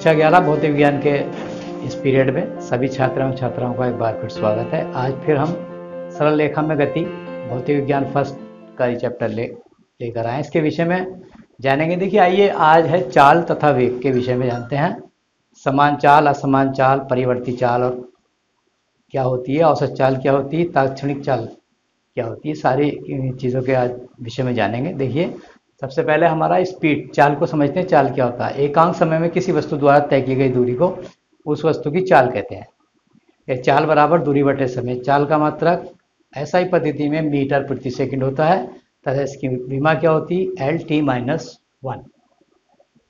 कक्षा 11 भौतिक विज्ञान के इस पीरियड में सभी छात्राओं छात्राओं का एक बार फिर स्वागत है। आज फिर हम सरल रेखा में गति भौतिक विज्ञान फर्स्ट का चैप्टर लेकर आए। इसके विषय में जानेंगे। देखिए, आइए आज है चाल तथा वेग के विषय में जानते हैं। समान चाल, असमान चाल, परिवर्ती चाल और क्या होती है, औसत चाल क्या होती है, तात्क्षणिक चाल क्या होती है, सारी चीज़ों के आज विषय में जानेंगे। देखिए, सबसे पहले हमारा स्पीड, चाल को समझते हैं। चाल क्या होता है? एकांक समय में किसी वस्तु द्वारा तय की गई दूरी को उस वस्तु की चाल कहते हैं। ये चाल बराबर दूरी बटे समय। चाल का मात्रक ऐसा ही पद्धति में मीटर प्रति सेकंड होता है तथा इसकी विमा क्या होती है? LT-1।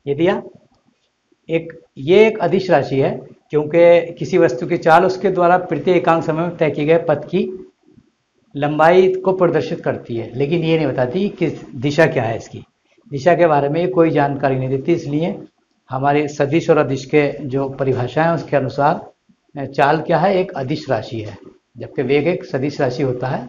ये दिया। ये एक अदिश राशि है, क्योंकि किसी वस्तु की चाल उसके द्वारा प्रति एकांक समय में तय किए गए पथ की लंबाई को प्रदर्शित करती है, लेकिन ये नहीं बताती कि दिशा क्या है। इसकी दिशा के बारे में कोई जानकारी नहीं देती। इसलिए हमारे सदिश और अदिश के जो परिभाषा है उसके अनुसार चाल क्या है? एक अदिश राशि है, जबकि वेग एक सदिश राशि होता है।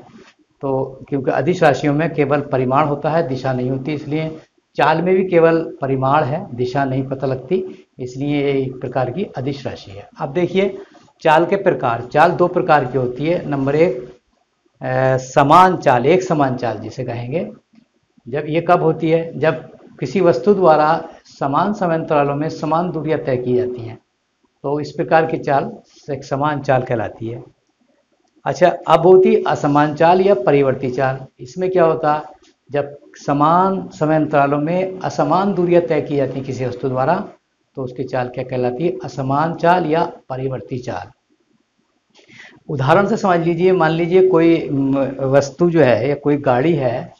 तो क्योंकि अदिश राशियों में केवल परिमाण होता है, दिशा नहीं होती, इसलिए चाल में भी केवल परिमाण है, दिशा नहीं पता लगती, इसलिए ये एक प्रकार की अदिश राशि है। अब देखिए चाल के प्रकार। चाल दो प्रकार की होती है। नंबर एक, समान चाल, एक समान चाल जिसे कहेंगे। जब ये कब होती है? जब किसी वस्तु द्वारा समान समांतरालों में समान दूरियां तय की जाती हैं, तो इस प्रकार की चाल एक समान चाल कहलाती है। अच्छा, अब होती असमान चाल या परिवर्ती चाल। इसमें क्या होता है? जब समान समांतरालों में असमान दूरियां तय की जाती हैं किसी वस्तु द्वारा, तो उसकी चाल क्या कहलाती है? असमान चाल या परिवर्ती चाल। उदाहरण से समझ लीजिए, मान लीजिए कोई वस्तु जो है या कोई गाड़ी है,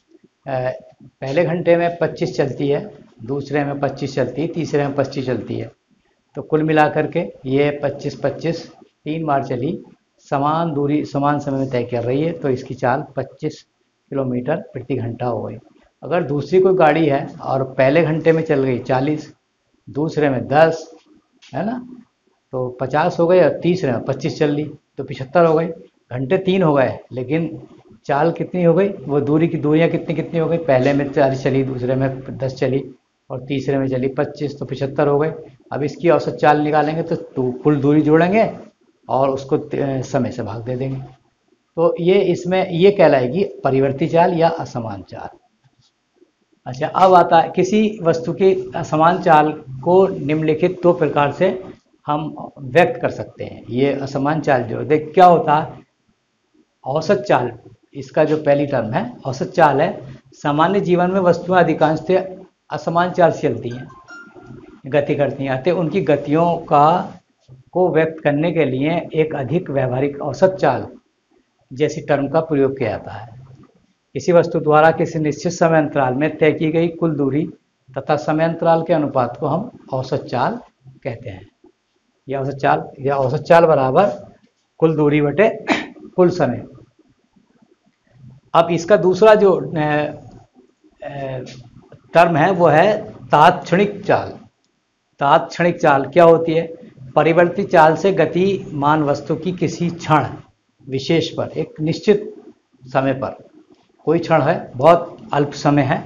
पहले घंटे में 25 चलती है, दूसरे में 25 चलती है, तीसरे में 25 चलती है, तो कुल मिलाकर के ये 25-25 3 बार चली, समान दूरी समान समय में तय कर रही है, तो इसकी चाल 25 किलोमीटर प्रति घंटा हो गई। अगर दूसरी कोई गाड़ी है और पहले घंटे में चल गई 40, दूसरे में 10, है ना, तो 50 हो गए, और तीसरे में 25 चल ली तो 75 हो गए। घंटे 3 हो गए, लेकिन चाल कितनी हो गई? वो दूरियां कितनी हो गई? पहले में 40 चली, दूसरे में 10 चली और तीसरे में चली 25, तो 75 हो गए। अब इसकी औसत चाल निकालेंगे तो कुल दूरी जोड़ेंगे और उसको समय से भाग दे देंगे, तो ये इसमें ये कहलाएगी परिवर्ती चाल या असमान चाल। अच्छा, अब आता है किसी वस्तु की असमान चाल को निम्नलिखित दो प्रकार से हम व्यक्त कर सकते हैं। ये असमान चाल जो देख क्या होता है? औसत चाल, इसका जो पहली टर्म है औसत चाल है। सामान्य जीवन में वस्तुएं अधिकांशतः असमान चाल से चलती हैं, गति करती हैं, अतः उनकी गतियों को व्यक्त करने के लिए एक अधिक व्यवहारिक औसत चाल जैसी टर्म का प्रयोग किया जाता है। किसी वस्तु द्वारा किसी निश्चित समय अंतराल में तय की गई कुल दूरी तथा समय अंतराल के अनुपात को हम औसत चाल कहते हैं। यह औसत चाल बराबर कुल दूरी बटे कुल समय। अब इसका दूसरा जो टर्म है वो है तात्क्षणिक चाल। तात्क्षणिक चाल क्या होती है? परिवर्ती चाल से गतिमान वस्तु की किसी क्षण विशेष पर, एक निश्चित समय पर, कोई क्षण है, बहुत अल्प समय है,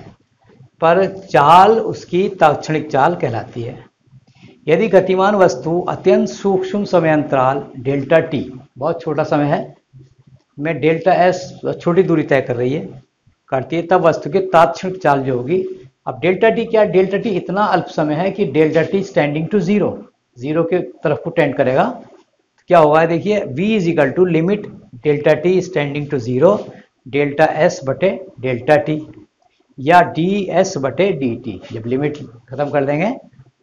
पर चाल उसकी तात्क्षणिक चाल कहलाती है। यदि गतिमान वस्तु अत्यंत सूक्ष्म समय अंतराल डेल्टा टी, बहुत छोटा समय है, में डेल्टा एस छोटी दूरी तय करती है, तब वस्तु की तात्क्षणिक चाल जो होगी। अब डेल्टा टी क्या? डेल्टा टी इतना अल्प समय है कि delta t standing to zero के तरफ को टेंड करेगा। तो क्या होगा? देखिए, v is equal to limit delta t standing to zero delta s बटे डेल्टा टी या डी एस बटे डी टी। जब लिमिट खत्म कर देंगे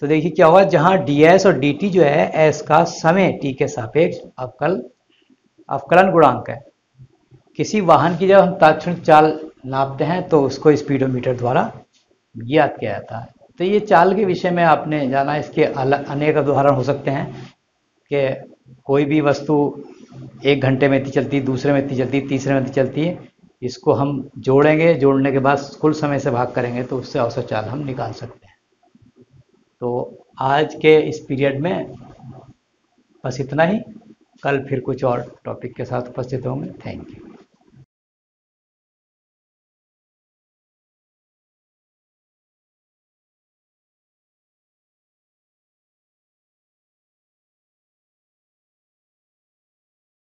तो देखिए क्या होगा, जहां डी एस और डी टी जो है एस का समय टी के सापेक्ष अवकलन गुणांक है। किसी वाहन की जब हम तात्क्षणिक चाल नापते हैं तो उसको स्पीडोमीटर द्वारा ज्ञात किया जाता है। तो ये चाल के विषय में आपने जाना। इसके अनेक उदाहरण हो सकते हैं कि कोई भी वस्तु एक घंटे में इतनी चलती, दूसरे में इतनी चलती, तीसरे में इतनी चलती है, इसको हम जोड़ेंगे, जोड़ने के बाद कुल समय से भाग करेंगे तो उससे औसत चाल हम निकाल सकते हैं। तो आज के इस पीरियड में बस इतना ही। कल फिर कुछ और टॉपिक के साथ उपस्थित होंगे। Thank you.